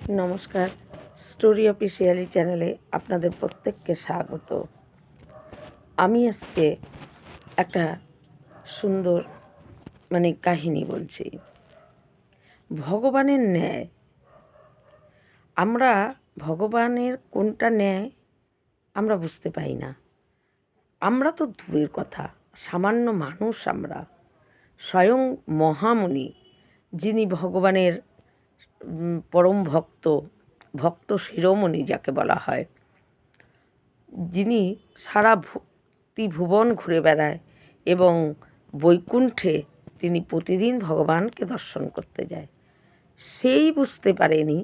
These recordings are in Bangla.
নমস্কার, স্টোরি অফিসিয়ালি চ্যানেলে আপনাদের প্রত্যেককে স্বাগত। আমি আজকে একটা সুন্দর কাহিনী বলছি। ভগবানের ন্যায়। আমরা ভগবানের কোনটা ন্যায় আমরা বুঝতে পারি না। আমরা তো দূরের কথা, সামান্য মানুষ। আমরা স্বয়ং মহামুনি, যিনি ভগবানের পরম ভক্ত শিরোমণি যাকে বলা হয়, যিনি সারা ভুবন ঘুরে বেড়ায় এবং বৈকুণ্ঠে তিনি প্রতিদিন ভগবানকে দর্শন করতে যায়, সেই বুঝতে পারেনি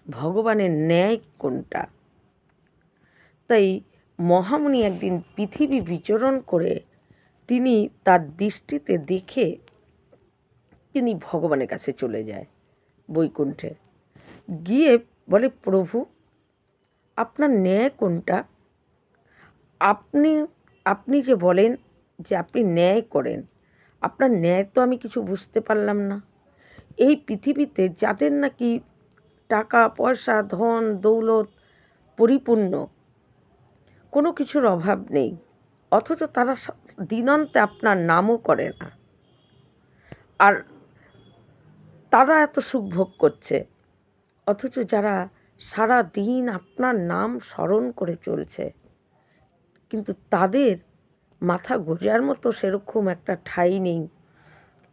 ভগবানের ন্যায় কোনটা। তাই মহামুনি একদিন পৃথিবী বিচরণ করে তিনি তার দৃষ্টিতে দেখে তিনি ভগবানের কাছে চলে যায় বৈকুণ্ঠে। গিয়ে বলে, প্রভু, আপনার ন্যায় কোনটা? আপনি আপনি যে বলেন যে আপনি ন্যায় করেন, আপনার ন্যায় তো আমি কিছু বুঝতে পারলাম না। এই পৃথিবীতে যাদের নাকি টাকা পয়সা ধন দৌলত পরিপূর্ণ, কোনো কিছুর অভাব নেই, অথচ তারা দিনান্তে আপনার নামও করে না, আর তারা এত সুখ ভোগ করছে, অথচ যারা সারা দিন আপনার নাম স্মরণ করে চলছে, কিন্তু তাদের মাথা গোঁজার মতো সেরকম একটা ঠাঁই নেই।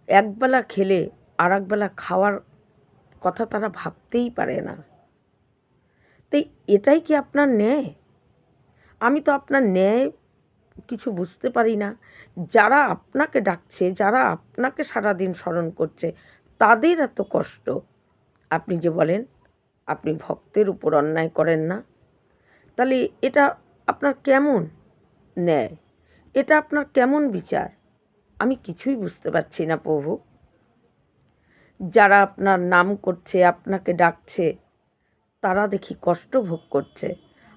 একবেলা খেলে আর একবেলা খাওয়ার কথা তারা ভাবতেই পারে না। তাই এটাই কি আপনার ন্যায়? আমি তো আপনার ন্যায় কিছু বুঝতে পারি না। যারা আপনাকে ডাকছে, যারা আপনাকে সারাদিন স্মরণ করছে, তাদের এত কষ্ট, আপনি যে বলেন আপনি ভক্তের উপর অন্যায় করেন না, তাহলে এটা আপনার কেমন ন্যায়? এটা আপনার কেমন বিচার? আমি কিছুই বুঝতে পারছি না প্রভু। যারা আপনার নাম করছে, আপনাকে ডাকছে, তারা দেখি কষ্ট ভোগ করছে,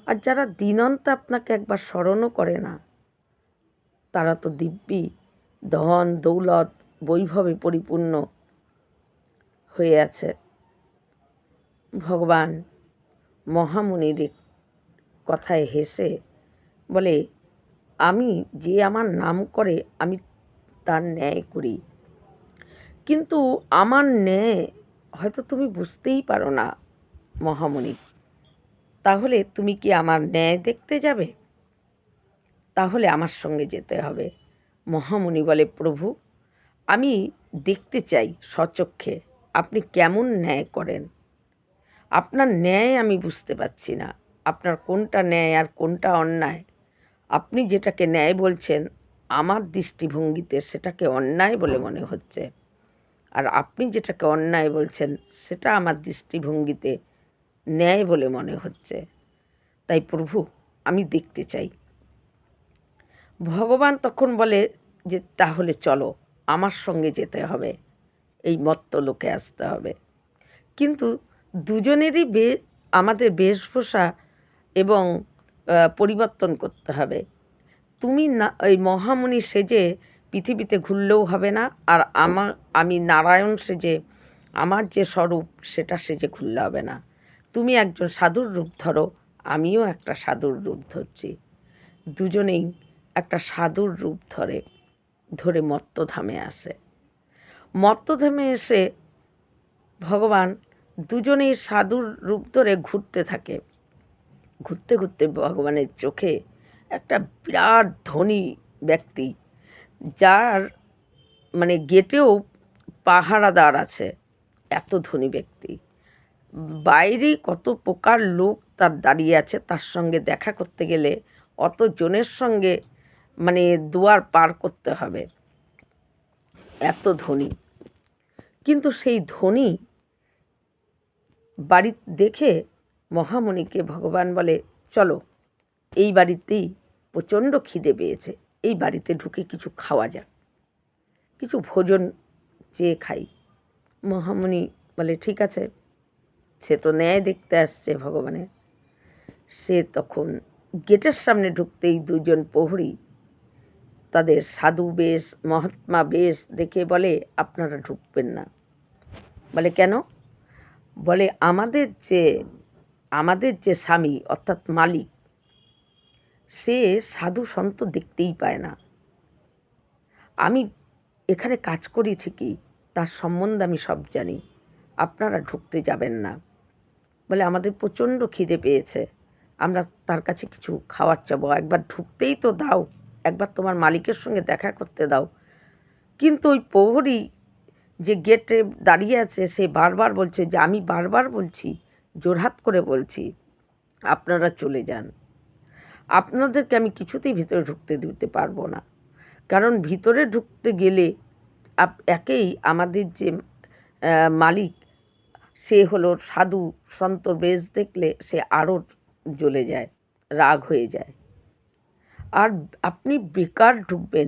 আর যারা দিনান্তে আপনাকে একবার স্মরণও করে না, তারা তো দিব্যি ধন দৌলত বৈভবে পরিপূর্ণ হয়ে আছে। ভগবান মহামুনির কথায় হেসে বলে, আমি যে আমার নাম করে আমি তার ন্যায় করি, কিন্তু আমার ন্যায় হয়তো তুমি বুঝতেই পারো না মহামুনি। তাহলে তুমি কি আমার ন্যায় দেখতে যাবে? তাহলে আমার সঙ্গে যেতে হবে। মহামুনি বলে, প্রভু, আমি দেখতে চাই স্বচক্ষে আপনি কেমন ন্যায় করেন। আপনার ন্যায় আমি বুঝতে পারছি না, আপনার কোনটা ন্যায় আর কোনটা অন্যায়। আপনি যেটাকে ন্যায় বলছেন, আমার দৃষ্টিভঙ্গিতে সেটাকে অন্যায় বলে মনে হচ্ছে, আর আপনি যেটাকে অন্যায় বলছেন সেটা আমার দৃষ্টিভঙ্গিতে ন্যায় বলে মনে হচ্ছে। তাই প্রভু, আমি দেখতে চাই। ভগবান তখন বলে যে, তাহলে চলো, আমার সঙ্গে যেতে হবে, এই মত্তলোকে আসতে হবে। কিন্তু দুজনেরই আমাদের বেশভূষা এবং পরিবর্তন করতে হবে। তুমি না ওই মহামুনি সেজে পৃথিবীতে ঘুরলেও হবে না, আর আমি নারায়ণ সেজে আমার যে স্বরূপ সেটা সেজে ঘুরলে হবে না। তুমি একজন সাধুর রূপ ধরো, আমিও একটা সাধুর রূপ ধরছি। দুজনেই একটা সাধুর রূপ ধরে মত্তধামে আসে। মত্তধামে এসে ভগবান দুজনেই সাধুর রূপ ধরে ঘুরতে থাকে। ঘুরতে ঘুরতে ভগবানের চোখে একটা বিরাট ধনী ব্যক্তি, যার গেটেও পাহারাদার আছে, এত ধনী ব্যক্তি, বাইরেই কত প্রকার লোক তার দাঁড়িয়ে আছে, তার সঙ্গে দেখা করতে গেলে অত জনের সঙ্গে দুয়ার পার করতে হবে, এত ধনী। কিন্তু সেই ধনী বাড়ি দেখে মহামুনিকে ভগবান বলে, চলো, এই বাড়িতেই প্রচণ্ড খিদে পেয়েছে, এই বাড়িতে ঢুকে কিছু খাওয়া যাক, কিছু ভোজন চেয়ে খাই। মহামুনি বলে, ঠিক আছে। সে তো ন্যায় দেখতে আসছে ভগবানের। সে তখন গেটের সামনে ঢুকতেই দুজন প্রহরী তাদের সাধু বেশ মহাত্মা বেশ দেখে বলে, আপনারা ঢুকবেন না। বলে, কেন? বলে আমাদের যে স্বামী অর্থাৎ মালিক, সে সাধু সন্ত দেখতেই পায় না। আমি এখানে কাজ করি ঠিকই, তার সম্বন্ধে আমি সব জানি, আপনারা ঢুকতে যাবেন না। বলে আমাদের প্রচণ্ড খিদে পেয়েছে, আমরা তার কাছে কিছু খাওয়ার চাবো, একবার ঢুকতেই তো দাও, একবার তোমার মালিকের সঙ্গে দেখা করতে দাও। কিন্তু ওই প্রহরী যে গেটে দাঁড়িয়ে আছে, সে বারবার বলছে যে আমি বারবার বলছি, জোরহাত করে বলছি, আপনারা চলে যান, আপনাদেরকে আমি কিছুতেই ভিতরে ঢুকতে দিতে পারবো না। কারণ ভিতরে ঢুকতে গেলে একেই আমাদের যে মালিক, সে হলো সাধু সন্ত বেশ দেখলে সে আরও জ্বলে যায়, রাগ হয়ে যায়। আর আপনি বেকার ঢুকবেন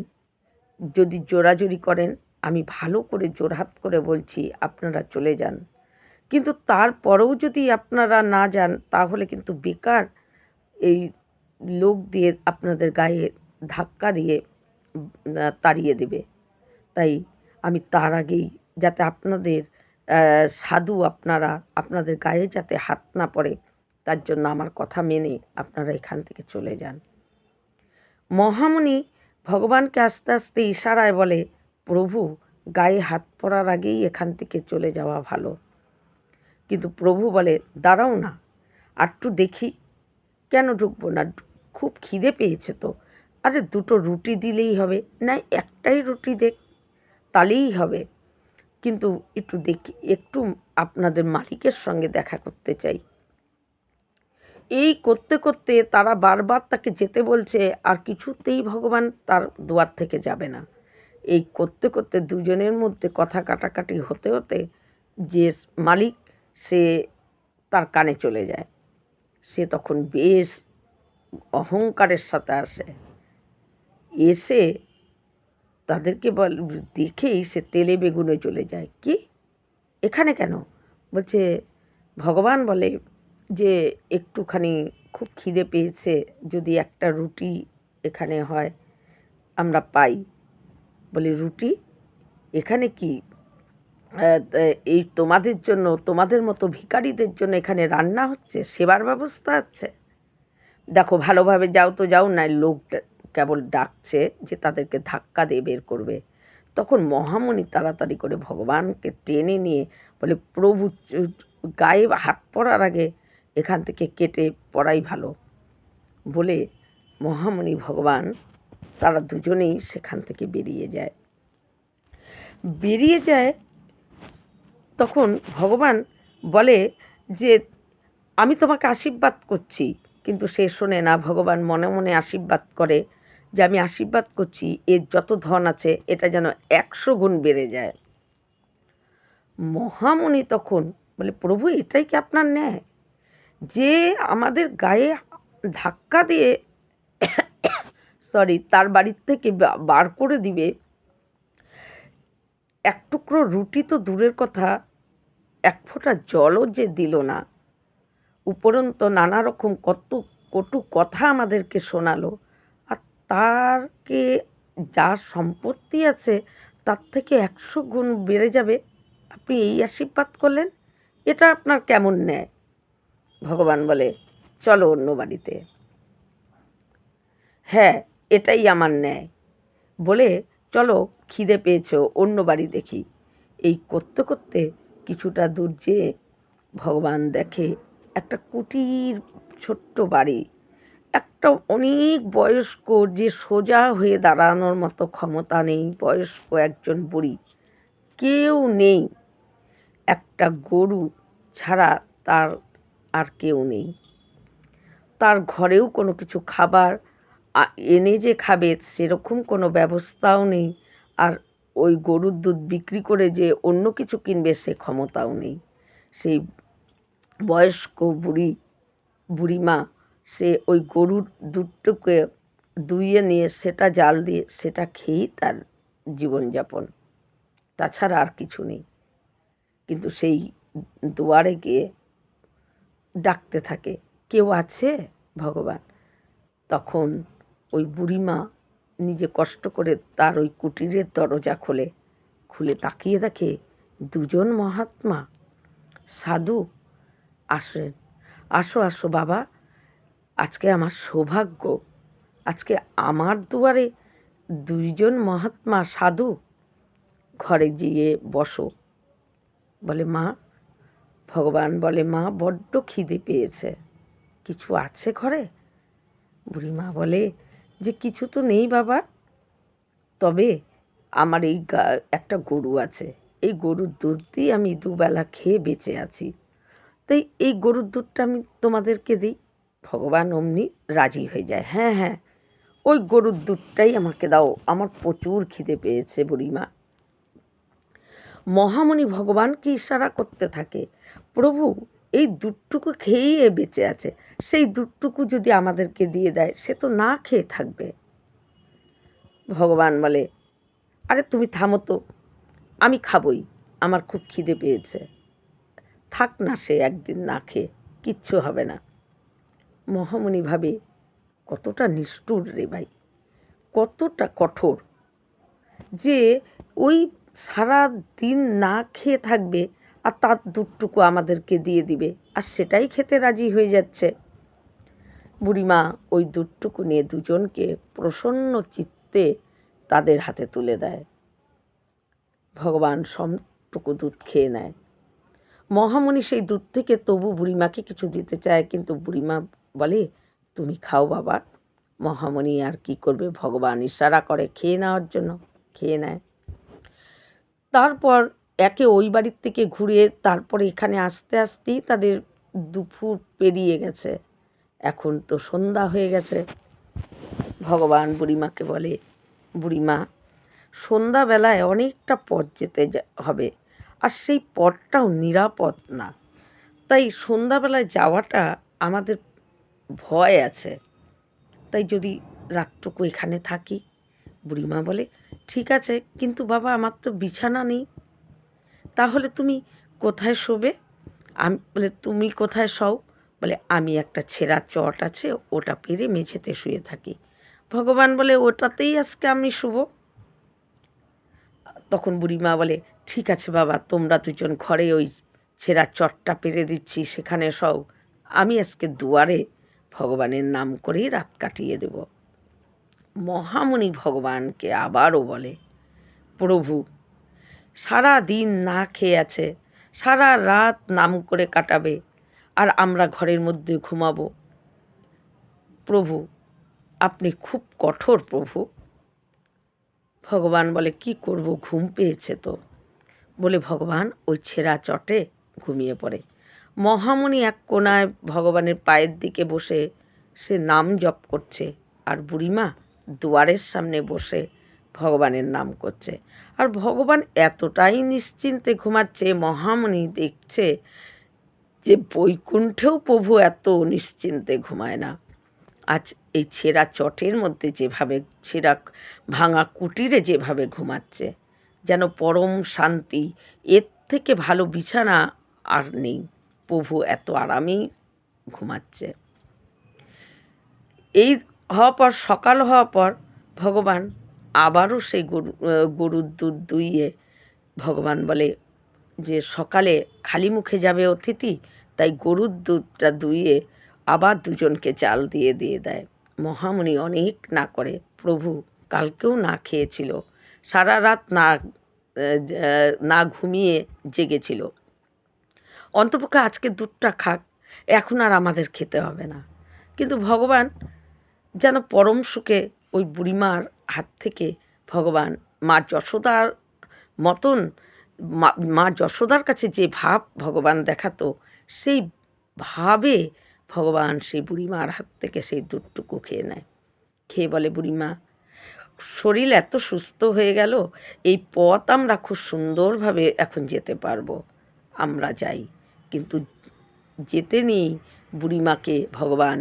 যদি জোরাজুরি করেন। আমি ভালো করে জোরহাত করে বলছি আপনারা চলে যান, কিন্তু তারপরেও যদি আপনারা না যান তাহলে কিন্তু বেকার এই লোক দিয়ে আপনাদের গায়ে ধাক্কা দিয়ে তাড়িয়ে দেবে। তাই আমি তার আগেই যাতে আপনাদের সাধু আপনাদের গায়ে যাতে হাত না পড়ে, তার জন্য আমার কথা মেনে আপনারা এখান থেকে চলে যান। মহামুনি ভগবানকে আস্তে আস্তে ইশারায় বলে, প্রভু, গায়ে হাত পড়ার আগেই এখান থেকে চলে যাওয়া ভালো। কিন্তু প্রভু বলে, দাঁড়াও না, আরটু দেখি। কেন ঢুকবো না? খুব খিদে পেয়েছে তো। আরে দুটো রুটি দিলেই হবে, না একটাই রুটি দেখ, তাহলেই হবে। কিন্তু একটু দেখি, একটু আপনাদের মালিকের সঙ্গে দেখা করতে চাই। এই করতে করতে তারা বারবার তাকে যেতে বলছে, আর কিছুতেই ভগবান তার দুয়ার থেকে যাবে না। এই করতে করতে দুজনের মধ্যে কথা কাটাকাটি হতে হতে যে মালিক, সে তার কানে চলে যায়। সে তখন বেশ অহংকারের সাথে এসে তাদেরকে দেখেই সে তেলে বেগুনে চলে যায়। কি, এখানে কেন? বলছে, ভগবান বলে যে একটুখানি খুব খিদে পেয়েছে, যদি একটা রুটি এখানে হয় আমরা পাই। বলে, রুটি এখানে কি? এই তোমাদের জন্য, তোমাদের মতো ভিখারিদের জন্য এখানে রান্না হচ্ছে, সেবার ব্যবস্থা আছে? দেখো ভালোভাবে যাও তো যাও, না লোক কেবল ডাকছে যে তাদেরকে ধাক্কা দিয়ে বের করবে। তখন মহামুনি তাড়াতাড়ি করে ভগবানকে টেনে নিয়ে বলে, প্রভু, গায়ে হাত পড়ার আগে এখান থেকে কেটে পড়াই ভালো। বলে মহামুনি ভগবান তারা দুজনেই সেখান থেকে বেরিয়ে যায়। তখন ভগবান বলে যে আমি তোমাকে আশীর্বাদ করছি, কিন্তু সে শোনে না। ভগবান মনে মনে আশীর্বাদ করে যে আমি আশীর্বাদ করছি এর যত ধন আছে এটা যেন 100 গুণ বেড়ে যায়। মহামুনি তখন বলে, প্রভু, এটাই কি আপনার ন্যায় যে আমাদের গায়ে ধাক্কা দিয়ে তার বাড়ির থেকে বার করে দিবে? এক টুকরো রুটি তো দূরের কথা, এক ফোঁটা জলও যে দিল না, উপরন্ত নানা রকম কটু কথা আমাদেরকে শোনালো। আর তারকে যা সম্পত্তি আছে তার থেকে 100 গুণ বেড়ে যাবে, আপনি এই আশীর্বাদ করলেন? এটা আপনার কেমন ন্যায়? ভগবান বলে, চলো অন্য বাড়িতে। হ্যাঁ, এটাই আমার ন্যায়। বলে, চলো, খিদে পেয়েছো, অন্য বাড়ি দেখি। এই করতে করতে কিছুটা দূর যেয়ে ভগবান দেখে একটা কুটির ছোট্ট বাড়ি। একটা অনেক বয়স্ক, যে সোজা হয়ে দাঁড়ানোর মতো ক্ষমতা নেই, বয়স্ক একজন বুড়ি, কেউ নেই। একটা গরু ছাড়া তার আর কেউ নেই। তার ঘরেও কোনো কিছু খাবার এনে যে খাবে সেরকম কোনো ব্যবস্থাও নেই। আর ওই গরুর দুধ বিক্রি করে যে অন্য কিছু কিনবে সে ক্ষমতাও নেই। সেই বয়স্ক বুড়িমা, সে ওই গরুর দুধটুকে দুইয়ে নিয়ে সেটা জাল দিয়ে সেটা খেয়েই তার জীবনযাপন, তাছাড়া আর কিছু নেই। কিন্তু সেই দুয়ারে গিয়ে ডাকতে থাকে, কেউ আছে ভগবান? তখন ওই বুড়িমা নিজে কষ্ট করে তার ওই কুটিরের দরজা খুলে তাকিয়ে দেখে দুজন মহাত্মা সাধু আসেন, আসো আসো বাবা, আজকে আমার সৌভাগ্য, আজকে আমার দুয়ারে দুইজন মহাত্মা সাধু, ঘরে গিয়ে বসো। বলে মা, ভগবান বলে মা বড্ড খিদে পেয়েছে, কিছু আছে ঘরে? বুড়িমা বলে যে কিছু তো নেই বাবা, তবে আমার এই একটা গরু আছে, এই গরুর দুধ দিয়ে আমি দুবেলা খেয়ে বেঁচে আছি, তাই এই গরুর দুধটা আমি তোমাদেরকে দিই। ভগবান অমনি রাজি হয়ে যায়, হ্যাঁ হ্যাঁ, ওই গরুর দুধটাই আমাকে দাও, আমার প্রচুর খিদে পেয়েছে বুড়িমা। মহামণি ভগবানকে ইশারা করতে থাকে, প্রভু এই দুধটুকু খেয়েই এ বেঁচে আছে, সেই দুধটুকু যদি আমাদেরকে দিয়ে দেয় সে তো না খেয়ে থাকবে। ভগবান বলে, আরে তুমি থামো তো, আমি খাবই, আমার খুব খিদে পেয়েছে, থাক না সে একদিন না খেয়ে, কিচ্ছু হবে না। মহামণি ভাবে কতটা নিষ্ঠুর রে ভাই, কতটা কঠোর, যে ওই সারা দিন না খেয়ে থাকবে আর তার দুধটুকু আমাদেরকে দিয়ে দিবে, আর সেটাই খেতে রাজি হয়ে যাচ্ছে। বুড়িমা ওই দুধটুকু নিয়ে দুজনকে প্রসন্ন চিত্তে তাদের হাতে তুলে দেয়। ভগবান সবটুকু দুধ খেয়ে নেয়। মহামণি সেই দুধ থেকে তবু বুড়িমাকে কিছু দিতে চায়, কিন্তু বুড়িমা বলে তুমি খাও বাবা। মহামণি আর কি করবে, ভগবান ইশারা করে খেয়ে নেওয়ার জন্য, খেয়ে নেয়। তারপর একে ওই বাড়ির থেকে ঘুরে তারপরে এখানে আসতে আসতেই তাদের দুপুর পেরিয়ে গেছে, এখন তো সন্ধ্যা হয়ে গেছে। ভগবান বুড়িমাকে বলে, বুড়িমা সন্ধ্যাবেলায় অনেকটা পথ যেতে হবে, আর সেই পথটাও নিরাপদ না, তাই সন্ধ্যাবেলায় যাওয়াটা আমাদের ভয় আছে, তাই যদি রাতটুকু এখানে থাকি। বুড়িমা বলে ঠিক আছে, কিন্তু বাবা আমার তো বিছানা নেই, তাহলে তুমি কোথায় শোবে? আমি বলে তুমি কোথায় শও? বলে আমি একটা ছেঁড়া চট আছে, ওটা পেরে মেঝেতে শুয়ে থাকি। ভগবান বলে ওটাতেই আজকে আমি শুব। তখন বুড়িমা বলে ঠিক আছে বাবা, তোমরা দুজন ঘরে ওই ছেঁড়া চটটা পেরে দিচ্ছি, সেখানে শও, আমি আজকে দুয়ারে ভগবানের নাম করেই রাত কাটিয়ে দেব। মহামণি ভগবানকে আবারও বলে, প্রভু সারা দিন না খেয়ে আছে, সারা রাত নাম করে কাটাবে, আর আমরা ঘরের মধ্যে ঘুমাবো। প্রভু আপনি খুব কঠোর প্রভু। ভগবান বলে কি করব, ঘুম পেয়েছে তো। বলে ভগবান ওই ছেঁড়া চটে ঘুমিয়ে পড়ে। মহামণি এক কোনায় ভগবানের পায়ের দিকে বসে সে নাম জপ করছে, আর বুড়িমা দুয়ারের সামনে বসে ভগবানের নাম করছে। আর ভগবান এতটাই নিশ্চিন্তে ঘুমাচ্ছে, মহামণি দেখছে যে বৈকুণ্ঠেও প্রভু এত নিশ্চিন্তে ঘুমায় না। আজ এই ছেঁড়া চটের মধ্যে যেভাবে, ছেঁড়া ভাঙা কুটিরে যেভাবে ঘুমাচ্ছে, যেন পরম শান্তি, এর থেকে ভালো বিছানা আর নেই, প্রভু এত আরামেই ঘুমাচ্ছে। এই হওয়ার পর, সকাল হওয়ার পর ভগবান আবারও সেই গরুর দুধ দুইয়ে, ভগবান বলে যে সকালে খালি মুখে যাবে অতিথি, তাই গরুর দুধটা দুইয়ে আবার দুজনকে চাল দিয়ে দিয়ে দেয়। মহামণি অনেক না করে, প্রভু কালকেও না খেয়েছিল, সারা রাত না ঘুমিয়ে জেগেছিল, অন্তপক্ষে আজকে দুধটা খাক, এখন আর আমাদের খেতে হবে না। কিন্তু ভগবান যেন পরম সুখে ওই বুড়িমার হাত থেকে, ভগবান মা যশোদার মতন, মা যশোদার কাছে যে ভাব ভগবান দেখাতো, সেই ভাবে ভগবান সেই বুড়িমার হাত থেকে সেই দুধটুকু খেয়ে নেয়। খেয়ে বলে, বুড়িমা শরীর এত সুস্থ হয়ে গেল, এই পথ আমরা খুব সুন্দরভাবে এখন যেতে পারবো, আমরা যাই। কিন্তু যেতে নেই, বুড়িমাকে ভগবান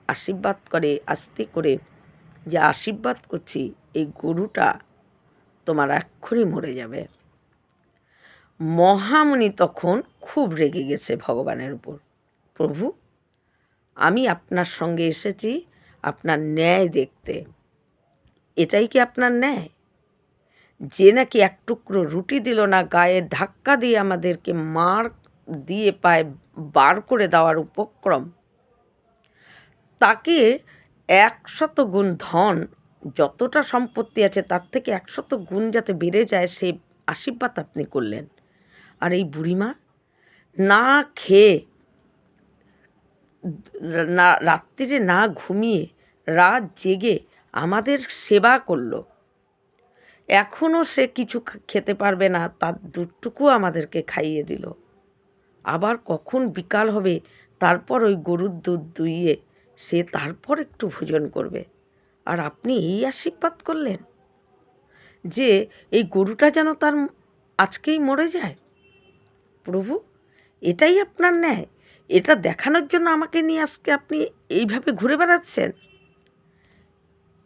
আশীর্বাদ করে আস্তে করে, যে আশীর্বাদ করছি এই গরুটা তোমার এক্ষুনি মরে যাবে। মহামণি তখন খুব রেগে গেছে ভগবানের উপর, প্রভু আমি আপনার সঙ্গে এসেছি আপনার ন্যায় দেখতে, এটাই কি আপনার ন্যায়? যে নাকি এক টুকরো রুটি দিল না, গায়ে ধাক্কা দিয়ে আমাদেরকে মার দিয়ে পায় বার করে দেওয়ার উপক্রম, তাকে 100 গুণ ধন, যতটা সম্পত্তি আছে তার থেকে 100 গুণ যাতে বেড়ে যায় সেই আশীর্বাদ আপনি করলেন। আর এই বুড়িমা না খেয়ে, না রাত্রিরে না ঘুমিয়ে, রাত জেগে আমাদের সেবা করলো। এখনও সে কিছু খেতে পারবে না, তার দুধটুকু আমাদেরকে খাইয়ে দিল। আবার কখন বিকাল হবে তারপর ওই গরুর দুধ দুইয়ে সে তারপর একটু ভোজন করবে। আর আপনি এই আশীর্বাদ করলেন যে এই গরুটা যেন তার আজকেই মরে যায়। প্রভু, এটাই আপনার ন্যায়? এটা দেখানোর জন্য আমাকে নিয়ে আজকে আপনি এইভাবে ঘুরে বেড়াচ্ছেন?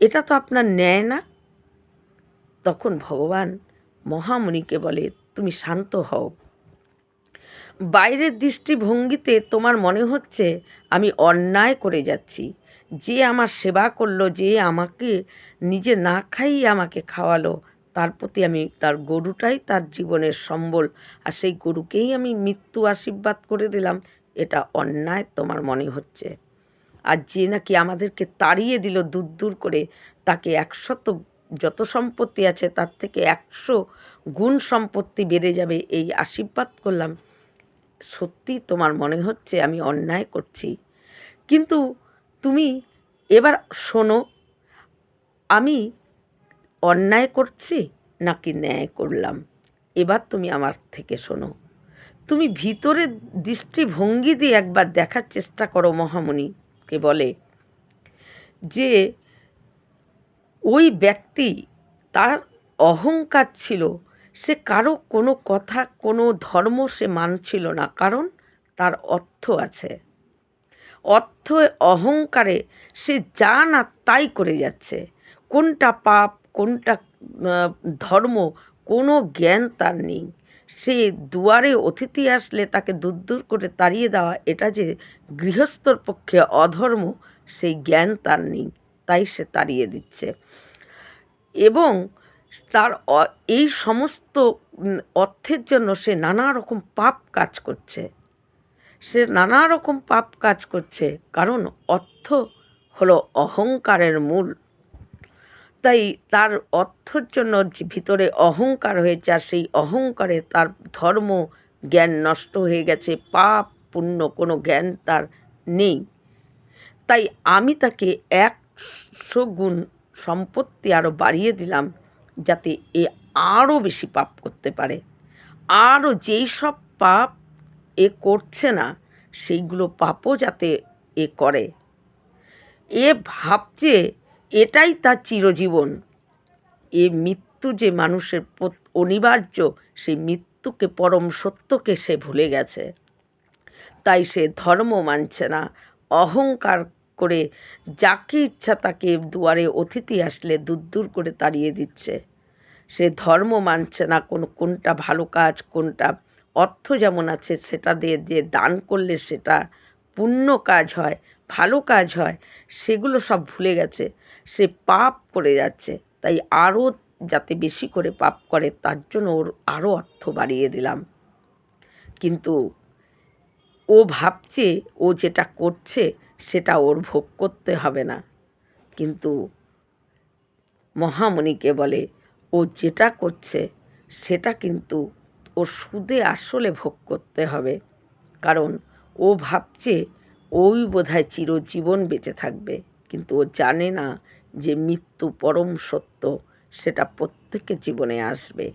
এটা তো আপনার ন্যায় না। তখন ভগবান মহামুনিকে বলে, তুমি শান্ত হও। বাইরের দৃষ্টিভঙ্গিতে তোমার মনে হচ্ছে আমি অন্যায় করে যাচ্ছি। যে আমার সেবা করলো, যে আমাকে নিজে না খাইয়ে আমাকে খাওয়ালো, তার প্রতি আমি, তার গরুটাই তার জীবনের সম্বল, আর সেই গরুকেই আমি মৃত্যু আশীর্বাদ করে দিলাম, এটা অন্যায় তোমার মনে হচ্ছে। আর যে নাকি আমাদেরকে তাড়িয়ে দিল দূর দূর করে, তাকে 100 যত সম্পত্তি আছে তার থেকে 100 গুণ সম্পত্তি বেড়ে যাবে এই আশীর্বাদ করলাম। সত্যি তোমার মনে হচ্ছে আমি অন্যায় করছি, কিন্তু তুমি এবার শোনো, আমি অন্যায় করছি নাকি ন্যায় করলাম, এবার তুমি আমার থেকে শোনো। তুমি ভিতরের দৃষ্টিভঙ্গি দিয়ে একবার দেখার চেষ্টা করো। মহামুনিকে বলে যে ওই ব্যক্তি, তার অহংকার ছিল, সে কারো কোনো কথা, কোনো ধর্ম সে মানছিল না, কারণ তার অর্থ আছে। অর্থ অহংকারে সে যা না তাই করে যাচ্ছে। কোনটা পাপ, কোনটা ধর্ম, কোনো জ্ঞান তার নেই। সে দুয়ারে অতিথি আসলে তাকে দূর দূর করে তাড়িয়ে দেওয়া, এটা যে গৃহস্থর পক্ষে অধর্ম, সেই জ্ঞান তার নেই, তাই সে তাড়িয়ে দিচ্ছে। এবং তার এই সমস্ত অর্থের জন্য সে নানা রকম পাপ কাজ করছে। সে নানা রকম পাপ কাজ করছে, কারণ অর্থ হলো অহংকারের মূল। তাই তার অর্থের জন্য যে ভিতরে অহংকার হয়েছে, আর সেই অহংকারে তার ধর্ম জ্ঞান নষ্ট হয়ে গেছে, পাপ পুণ্য কোনো জ্ঞান তার নেই। তাই আমি তাকে 100 গুণ সম্পত্তি আরও বাড়িয়ে দিলাম, যাতে এ আরও বেশি পাপ করতে পারে। আরও যেই সব পাপ এ করছে না, সেইগুলো পাপও যাতে এ করে। এ ভাবছে এটাই তার চিরজীবন। এ মৃত্যু যে মানুষের অনিবার্য, সেই মৃত্যুকে, পরম সত্যকে সে ভুলে গেছে। তাই সে ধর্ম মানছে না, অহংকার করে যাকে ইচ্ছা তাকে দুয়ারে অতিথি আসলে দূর দূর করে তাড়িয়ে দিচ্ছে। সে ধর্ম মানছে না, কোনটা ভালো কাজ, কোনটা অর্থ যেমন আছে সেটা দিয়ে যে দান করলে সেটা পুণ্য কাজ হয়, ভালো কাজ হয়, সেগুলো সব ভুলে গেছে। সে পাপ করে যাচ্ছে। তাই আরও যাতে বেশি করে পাপ করে তার জন্য ওর আরও অর্থ বাড়িয়ে দিলাম। কিন্তু ও ভাবছে ও যেটা করছে সেটা ওর ভোগ করতে হবে না। কিন্তু মহামুনিকে বলে ও যেটা করছে সেটা কিন্তু ওর সুদে আসলে ভোগ করতে হবে। কারণ ও ভাবছে ওই বোধহয় চিরজীবন বেঁচে থাকবে, কিন্তু ও জানে না যে মৃত্যু পরম সত্য, সেটা প্রত্যেকের জীবনে আসবে।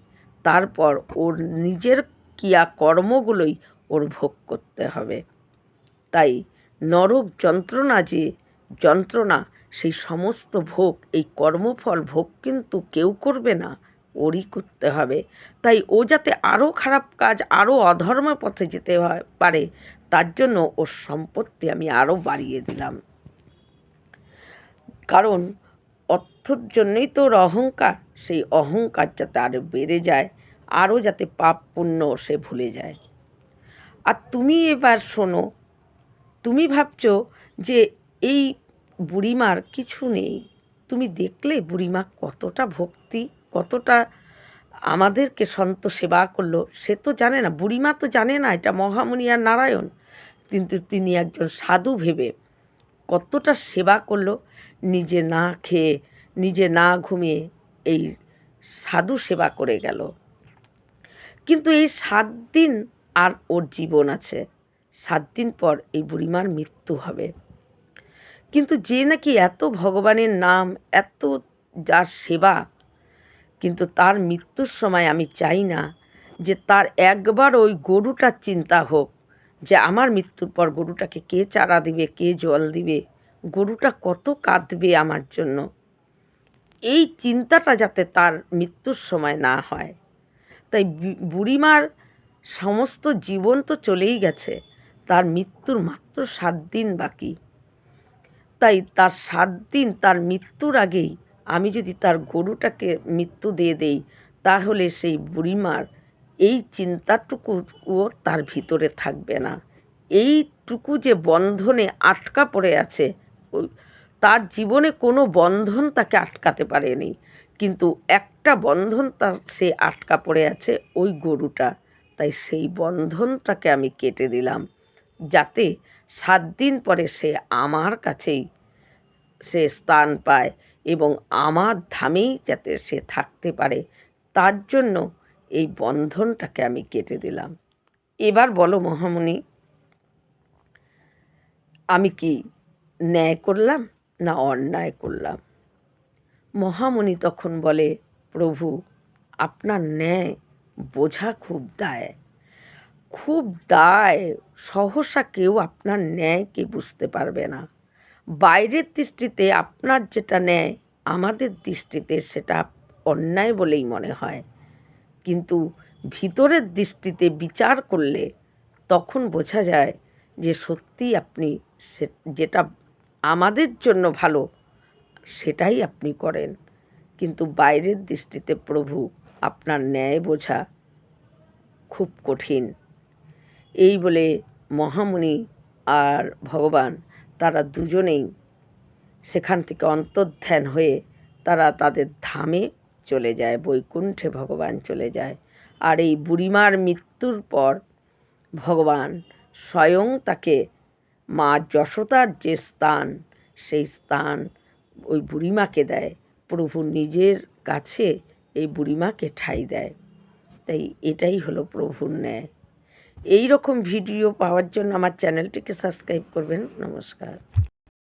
তারপর ওর নিজের ক্রিয়া কর্মগুলোই ওর ভোগ করতে হবে। তাই নরক যন্ত্রণা যে যন্ত্রণা, সেই সমস্ত ভোগ, এই কর্মফল ভোগ কিন্তু কেউ করবে না, ওরই করতে হবে। তাই ও যাতে আরও খারাপ কাজ, আরও অধর্মের পথে যেতে পারে, তার জন্য ওর সম্পত্তি আমি আরও বাড়িয়ে দিলাম। কারণ অর্থের জন্যই তো ওর অহংকার, সেই অহংকার যাতে আরও বেড়ে যায়, আরও যাতে পাপ পুণ্য সে ভুলে যায়। আর তুমি এবার শোনো, তুমি ভাবছো যে এই বুড়িমার কিছু নেই। তুমি দেখলে বুড়িমা কতটা ভক্তি, কতটা আমাদেরকে সন্ত সেবা করলো, সে তো জানে না, বুড়িমা তো জানে না এটা মহামুনি আর নারায়ণ, কিন্তু তিনি একজন সাধু ভেবে কতটা সেবা করলো, নিজে না খেয়ে নিজে না ঘুমিয়ে এই সাধু সেবা করে গেল। কিন্তু এই 7 দিন আর ওর জীবন আছে, 7 দিন পর এই বুড়িমার মৃত্যু হবে। কিন্তু যে নাকি এত ভগবানের নাম, এত যার সেবা, কিন্তু তার মৃত্যুর সময় আমি চাই না যে তার একবার ওই গরুটার চিন্তা হোক, যে আমার মৃত্যুর পর গরুটাকে কে চারা দিবে, কে জল দিবে, গরুটা কত কাঁদবে আমার জন্য। এই চিন্তাটা যাতে তার মৃত্যুর সময় না হয়। তাই বুড়িমার সমস্ত জীবন তো চলেই গেছে, তার মৃত্যুর মাত্র 7 দিন বাকি। তাই তার 7 দিন, তার মৃত্যুর আগেই আমি যদি তার গরুটাকে মৃত্যু দিয়ে দেই, তাহলে সেই বুড়িমার এই চিন্তাটুকুও তার ভিতরে থাকবে না। এইটুকু যে বন্ধনে আটকা পড়ে আছে, ওই তার জীবনে কোনো বন্ধন তাকে আটকাতে পারেনি, কিন্তু একটা বন্ধন তার সে আটকা পড়ে আছে, ওই গরুটা। তাই সেই বন্ধনটাকে আমি কেটে দিলাম, যাতে 7 দিন পরে সে আমার কাছেই সে স্থান পায় এবং আমার ধামেই যাতে সে থাকতে পারে, তার জন্য এই বন্ধনটাকে আমি কেটে দিলাম। এবার বলো মহামুনি, আমি কি ন্যায় করলাম না অন্যায় করলাম? মহামুনি তখন বলে, প্রভু, আপনার ন্যায় বোঝা খুব দায়, খুব দায়। সহসা কেউ আপনার ন্যায়কে বুঝতে পারবে না। বাইরের দৃষ্টিতে আপনার যেটা ন্যায়, আমাদের দৃষ্টিতে সেটা অন্যায় বলেই মনে হয়, কিন্তু ভিতরের দৃষ্টিতে বিচার করলে তখন বোঝা যায় যে সত্যিই আপনি যেটা আমাদের জন্য ভালো সেটাই আপনি করেন। কিন্তু বাইরের দৃষ্টিতে প্রভু আপনার ন্যায় বোঝা খুব কঠিন। এই বলে মহামুনি আর ভগবান তারা দুজনেই সেখান থেকে অন্তর্ধান হয়ে তারা তাদের ধামে চলে যায়, বৈকুণ্ঠে ভগবান চলে যায়। আর এই বুড়িমার মৃত্যুর পর ভগবান স্বয়ং তাকে মা যশোদার যে স্থান, সেই স্থান ওই বুড়িমাকে দেয়। প্রভু নিজের কাছে এই বুড়িমাকে ঠাঁই দেয়। তাই এটাই হলো প্রভুর ন্যায়। এই রকম ভিডিও পাওয়ার জন্য আমার চ্যানেলটিকে সাবস্ক্রাইব করবেন। নমস্কার।